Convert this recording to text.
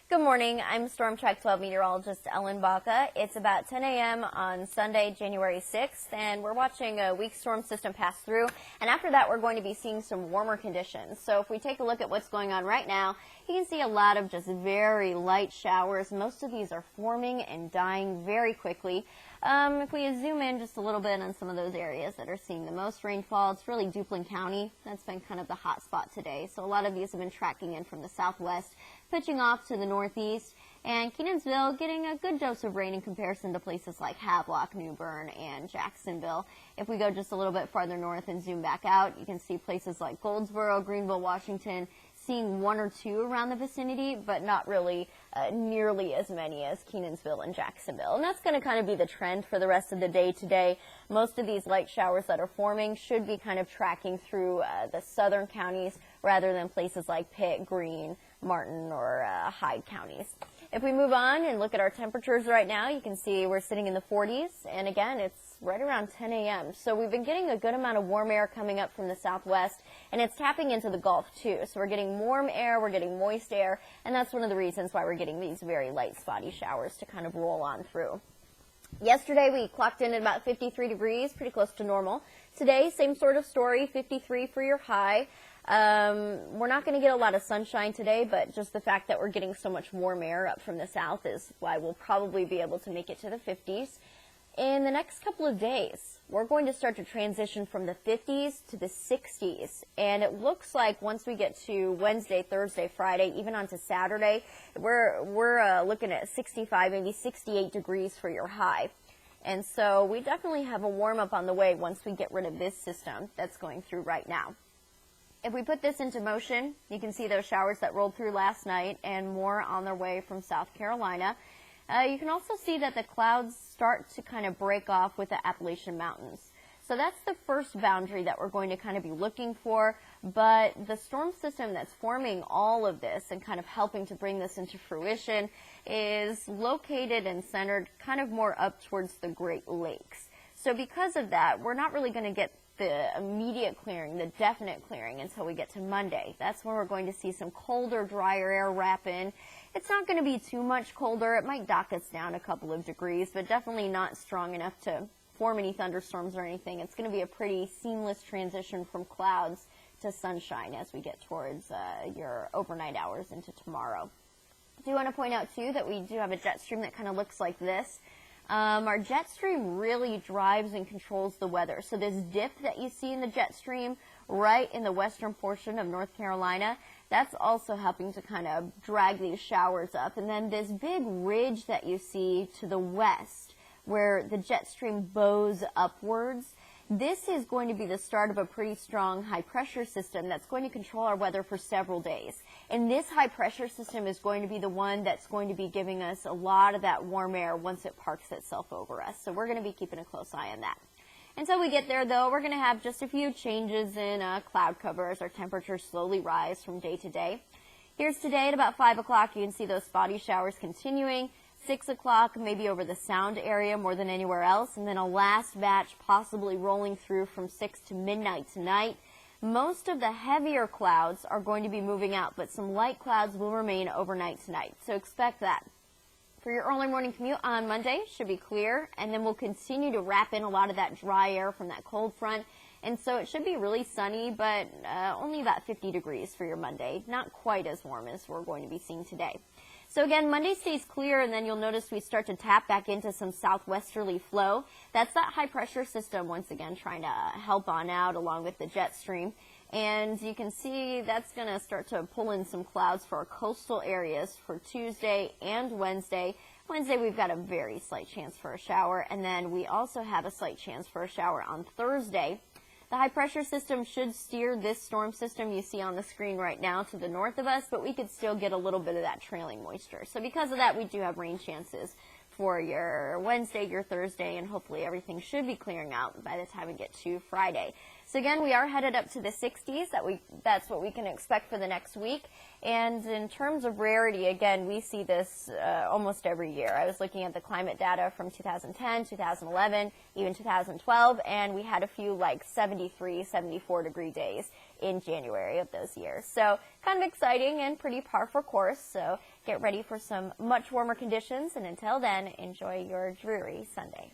Good morning. I'm Storm Track 12 meteorologist Ellen Baca. It's about 10 a.m. on Sunday, January 6th, and we're watching a weak storm system pass through. And after that, we're going to be seeing some warmer conditions. So if we take a look at what's going on right now, you can see a lot of just very light showers. Most of these are forming and dying very quickly. If we zoom in just a little bit on some of those areas that are seeing the most rainfall, it's really Duplin County. That's been kind of the hot spot today. So a lot of these have been tracking in from the southwest, pitching off to the northeast, and Kenansville getting a good dose of rain in comparison to places like Havelock, New Bern, and Jacksonville. If we go just a little bit farther north and zoom back out, you can see places like Goldsboro, Greenville, Washington, seeing one or two around the vicinity, but not really nearly as many as Kenansville and Jacksonville. And that's going to kind of be the trend for the rest of the day today. Most of these light showers that are forming should be kind of tracking through the southern counties rather than places like Pitt, Greene, Martin, or Hyde counties. If we move on and look at our temperatures right now, you can see we're sitting in the 40s, and again, it's right around 10 a.m. So we've been getting a good amount of warm air coming up from the southwest, and it's tapping into the Gulf too. So we're getting warm air, we're getting moist air, and that's one of the reasons why we're getting these very light spotty showers to kind of roll on through. Yesterday, we clocked in at about 53 degrees, pretty close to normal. Today, same sort of story, 53 for your high. We're not going to get a lot of sunshine today, but just the fact that we're getting so much warm air up from the south is why we'll probably be able to make it to the 50s. In the next couple of days, we're going to start to transition from the 50s to the 60s, and it looks like once we get to Wednesday, Thursday, Friday, even onto Saturday, we're looking at 65, maybe 68 degrees for your high. And so we definitely have a warm-up on the way once we get rid of this system that's going through right now. If we put this into motion, you can see those showers that rolled through last night and more on their way from South Carolina. You can also see that the clouds start to kind of break off with the Appalachian Mountains. So that's the first boundary that we're going to kind of be looking for, but the storm system that's forming all of this and kind of helping to bring this into fruition is located and centered kind of more up towards the Great Lakes. So because of that, we're not really going to get the immediate clearing, the definite clearing until we get to Monday. That's when we're going to see some colder, drier air wrap in. It's not going to be too much colder. It might dock us down a couple of degrees, but definitely not strong enough to form any thunderstorms or anything. It's going to be a pretty seamless transition from clouds to sunshine as we get towards your overnight hours into tomorrow. I do want to point out, too, that we do have a jet stream that kind of looks like this. Our jet stream really drives and controls the weather. So this dip that you see in the jet stream right in the western portion of North Carolina, that's also helping to kind of drag these showers up. And then this big ridge that you see to the west where the jet stream bows upwards, this is going to be the start of a pretty strong high pressure system that's going to control our weather for several days. And this high pressure system is going to be the one that's going to be giving us a lot of that warm air once it parks itself over us. So we're going to be keeping a close eye on that. Until we get there, though, we're going to have just a few changes in cloud cover as our temperatures slowly rise from day to day. Here's today at about 5 o'clock. You can see those spotty showers continuing. 6 o'clock, maybe over the Sound area more than anywhere else, and then a last batch possibly rolling through from 6 to midnight tonight. Most of the heavier clouds are going to be moving out, but some light clouds will remain overnight tonight, so expect that. For your early morning commute on Monday, should be clear, and then we'll continue to wrap in a lot of that dry air from that cold front, and so it should be really sunny, but only about 50 degrees for your Monday, not quite as warm as we're going to be seeing today. So again, Monday stays clear, and then you'll notice we start to tap back into some southwesterly flow. That's that high pressure system, once again, trying to help on out along with the jet stream. And you can see that's going to start to pull in some clouds for our coastal areas for Tuesday and Wednesday. Wednesday, we've got a very slight chance for a shower, and then we also have a slight chance for a shower on Thursday. The high pressure system should steer this storm system you see on the screen right now to the north of us, but we could still get a little bit of that trailing moisture. So because of that, we do have rain chances for your Wednesday, your Thursday, and hopefully everything should be clearing out by the time we get to Friday. So again, we are headed up to the 60s. That's what we can expect for the next week. And in terms of rarity, again, we see this almost every year. I was looking at the climate data from 2010, 2011, even 2012, and we had a few like 73, 74 degree days. in January of those years. So kind of exciting and pretty par for course. So get ready for some much warmer conditions, and until then, enjoy your dreary Sunday.